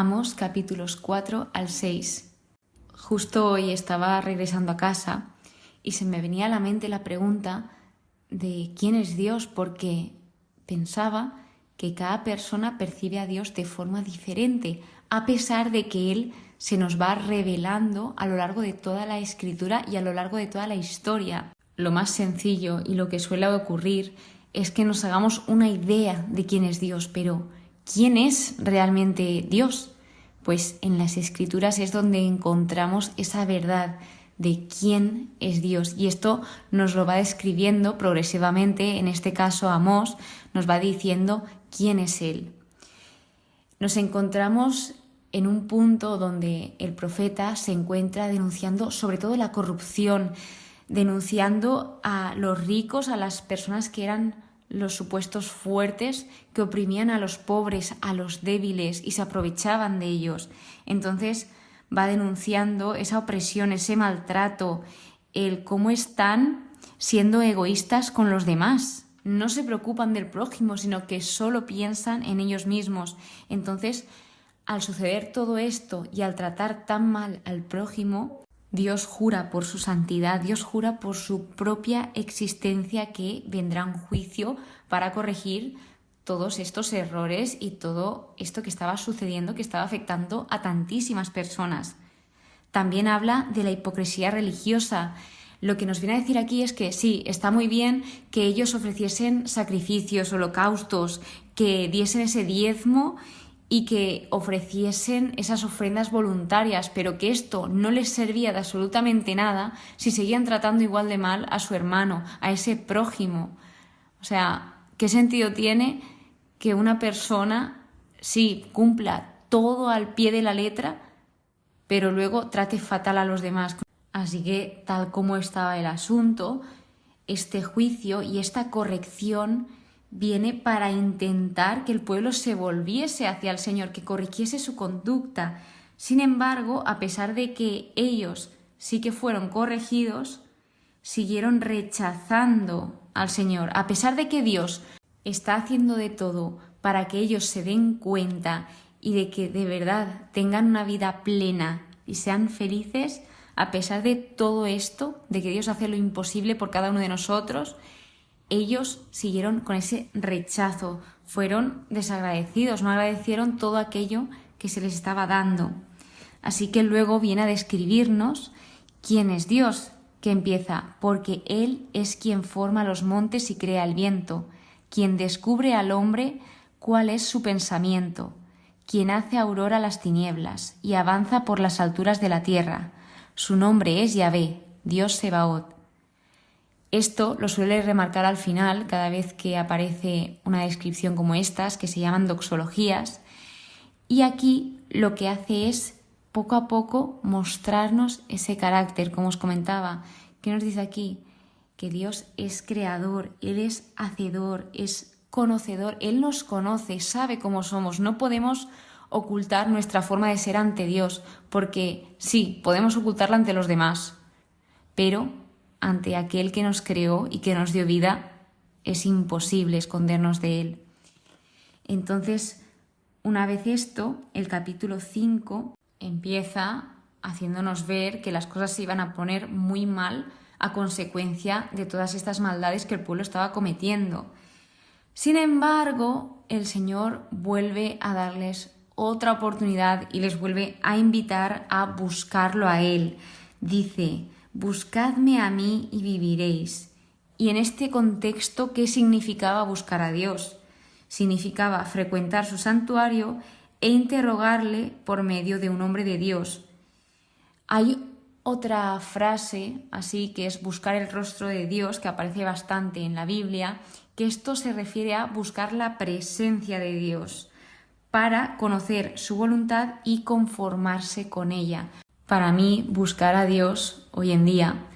Amós capítulos 4 al 6. Justo hoy estaba regresando a casa y se me venía a la mente la pregunta de quién es Dios, porque pensaba que cada persona percibe a Dios de forma diferente, a pesar de que Él se nos va revelando a lo largo de toda la Escritura y a lo largo de toda la historia. Lo más sencillo y lo que suele ocurrir es que nos hagamos una idea de quién es Dios, pero ¿quién es realmente Dios? Pues en las Escrituras es donde encontramos esa verdad de quién es Dios, y esto nos lo va describiendo progresivamente. En este caso Amós nos va diciendo quién es Él. Nos encontramos en un punto donde el profeta se encuentra denunciando sobre todo la corrupción, denunciando a los ricos, a las personas que eran los supuestos fuertes, que oprimían a los pobres, a los débiles y se aprovechaban de ellos. Entonces va denunciando esa opresión, ese maltrato, el cómo están siendo egoístas con los demás. No se preocupan del prójimo, sino que solo piensan en ellos mismos. Entonces, al suceder todo esto y al tratar tan mal al prójimo, Dios jura por su santidad, Dios jura por su propia existencia que vendrá un juicio para corregir todos estos errores y todo esto que estaba sucediendo, que estaba afectando a tantísimas personas. También habla de la hipocresía religiosa. Lo que nos viene a decir aquí es que sí, está muy bien que ellos ofreciesen sacrificios, holocaustos, que diesen ese diezmo y que ofreciesen esas ofrendas voluntarias, pero que esto no les servía de absolutamente nada si seguían tratando igual de mal a su hermano, a ese prójimo. O sea, ¿qué sentido tiene que una persona sí cumpla todo al pie de la letra, pero luego trate fatal a los demás? Así que, tal como estaba el asunto, este juicio y esta corrección viene para intentar que el pueblo se volviese hacia el Señor, que corrigiese su conducta. Sin embargo, a pesar de que ellos sí que fueron corregidos, siguieron rechazando al Señor. A pesar de que Dios está haciendo de todo para que ellos se den cuenta y de que de verdad tengan una vida plena y sean felices, a pesar de todo esto, de que Dios hace lo imposible por cada uno de nosotros, ellos siguieron con ese rechazo, fueron desagradecidos, no agradecieron todo aquello que se les estaba dando. Así que luego viene a describirnos quién es Dios, que empieza: porque Él es quien forma los montes y crea el viento, quien descubre al hombre cuál es su pensamiento, quien hace aurora las tinieblas y avanza por las alturas de la tierra. Su nombre es Yahvé, Dios Sebaot. Esto lo suele remarcar al final cada vez que aparece una descripción como estas, que se llaman doxologías, y aquí lo que hace es poco a poco mostrarnos ese carácter, como os comentaba. ¿Qué nos dice aquí? Que Dios es creador, Él es hacedor, es conocedor, Él nos conoce, sabe cómo somos. No podemos ocultar nuestra forma de ser ante Dios, porque sí, podemos ocultarla ante los demás, pero ante aquel que nos creó y que nos dio vida es imposible escondernos de Él. Entonces, una vez esto, el capítulo 5 empieza haciéndonos ver que las cosas se iban a poner muy mal a consecuencia de todas estas maldades que el pueblo estaba cometiendo. Sin embargo, el Señor vuelve a darles otra oportunidad y les vuelve a invitar a buscarlo a Él. Dice: buscadme a mí y viviréis. Y en este contexto, ¿qué significaba buscar a Dios? Significaba frecuentar su santuario e interrogarle por medio de un hombre de Dios. Hay otra frase así que es buscar el rostro de Dios, que aparece bastante en la Biblia, que esto se refiere a buscar la presencia de Dios para conocer su voluntad y conformarse con ella. Para mí, buscar a Dios hoy en día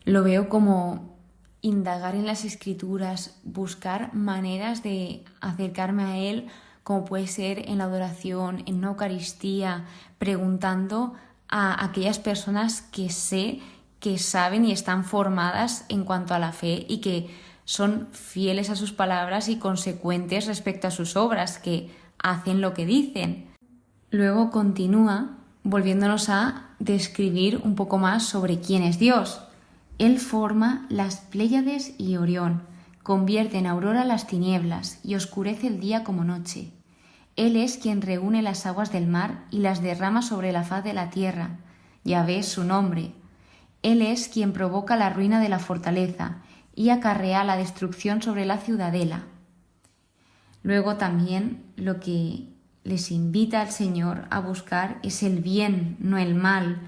lo veo como indagar en las Escrituras, buscar maneras de acercarme a Él, como puede ser en la adoración, en una Eucaristía, preguntando a aquellas personas que sé que saben y están formadas en cuanto a la fe y que son fieles a sus palabras y consecuentes respecto a sus obras, que hacen lo que dicen. Luego continúa volviéndonos a describir un poco más sobre quién es Dios. Él forma las Pléyades y Orión, convierte en aurora las tinieblas y oscurece el día como noche. Él es quien reúne las aguas del mar y las derrama sobre la faz de la tierra. Yahvé es su nombre. Él es quien provoca la ruina de la fortaleza y acarrea la destrucción sobre la ciudadela. Luego también lo que les invita al Señor a buscar es el bien, no el mal.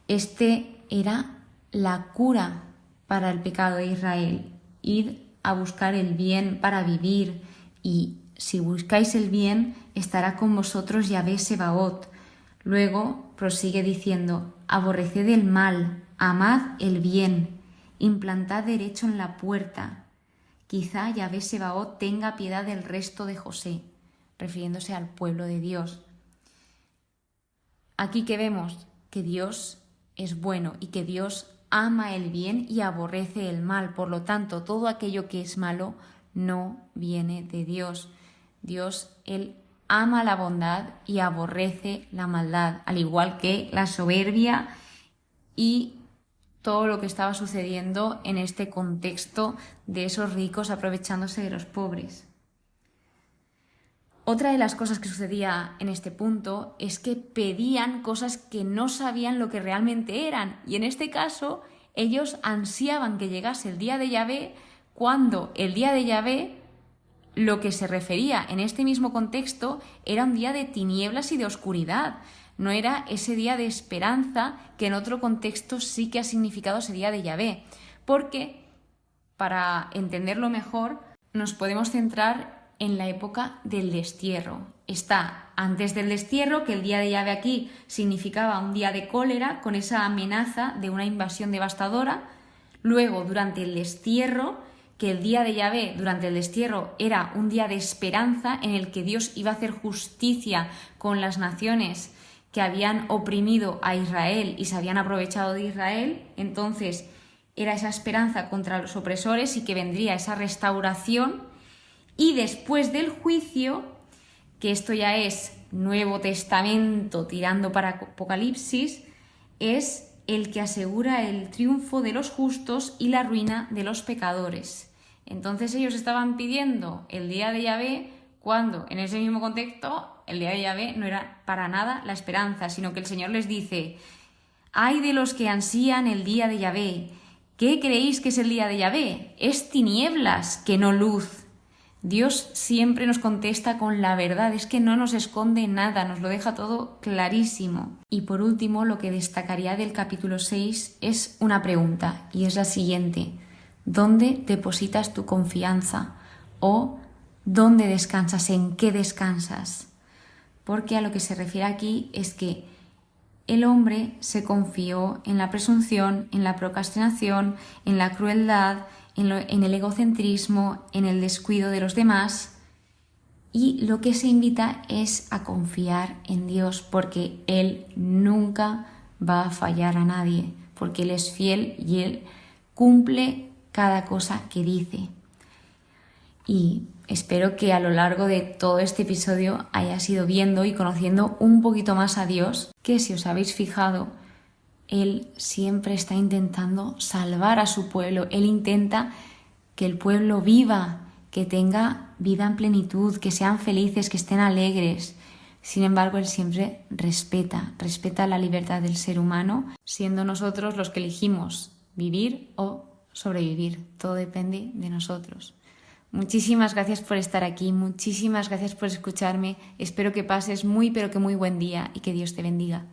Este era la cura para el pecado de Israel. Id a buscar el bien para vivir, y si buscáis el bien, estará con vosotros Yahvé Sebaot. Luego prosigue diciendo: aborreced el mal, amad el bien, implantad derecho en la puerta. Quizá Yahvé Sebaot tenga piedad del resto de José, refiriéndose al pueblo de Dios. Aquí que vemos que Dios es bueno y que Dios ama el bien y aborrece el mal. Por lo tanto, todo aquello que es malo no viene de Dios. Dios, Él ama la bondad y aborrece la maldad, al igual que la soberbia y todo lo que estaba sucediendo en este contexto de esos ricos aprovechándose de los pobres. Otra de las cosas que sucedía en este punto es que pedían cosas que no sabían lo que realmente eran, y en este caso ellos ansiaban que llegase el día de Yahvé, cuando el día de Yahvé, lo que se refería en este mismo contexto, era un día de tinieblas y de oscuridad. No era ese día de esperanza que en otro contexto sí que ha significado ese día de Yahvé. Porque, para entenderlo mejor, nos podemos centrar en la época del destierro. Está antes del destierro, que el día de Yahvé aquí significaba un día de cólera, con esa amenaza de una invasión devastadora. Luego, durante el destierro, que el día de Yahvé durante el destierro era un día de esperanza en el que Dios iba a hacer justicia con las naciones que habían oprimido a Israel y se habían aprovechado de Israel. Entonces era esa esperanza contra los opresores y que vendría esa restauración. Y después del juicio, que esto ya es Nuevo Testamento tirando para Apocalipsis, es el que asegura el triunfo de los justos y la ruina de los pecadores. Entonces ellos estaban pidiendo el día de Yahvé, cuando en ese mismo contexto el día de Yahvé no era para nada la esperanza, sino que el Señor les dice: ¡ay de los que ansían el día de Yahvé! ¿Qué creéis que es el día de Yahvé? Es tinieblas, que no luz. Dios siempre nos contesta con la verdad, es que no nos esconde nada, nos lo deja todo clarísimo. Y por último, lo que destacaría del capítulo 6 es una pregunta, y es la siguiente: ¿dónde depositas tu confianza? ¿O dónde descansas? ¿En qué descansas? Porque a lo que se refiere aquí es que el hombre se confió en la presunción, en la procrastinación, en la crueldad, en el egocentrismo, en el descuido de los demás, y lo que se invita es a confiar en Dios, porque Él nunca va a fallar a nadie, porque Él es fiel y Él cumple cada cosa que dice. Y espero que a lo largo de todo este episodio hayas ido viendo y conociendo un poquito más a Dios, que si os habéis fijado, Él siempre está intentando salvar a su pueblo. Él intenta que el pueblo viva, que tenga vida en plenitud, que sean felices, que estén alegres. Sin embargo, Él siempre respeta la libertad del ser humano, siendo nosotros los que elegimos vivir o sobrevivir. Todo depende de nosotros. Muchísimas gracias por estar aquí, muchísimas gracias por escucharme. Espero que pases muy pero que muy buen día y que Dios te bendiga.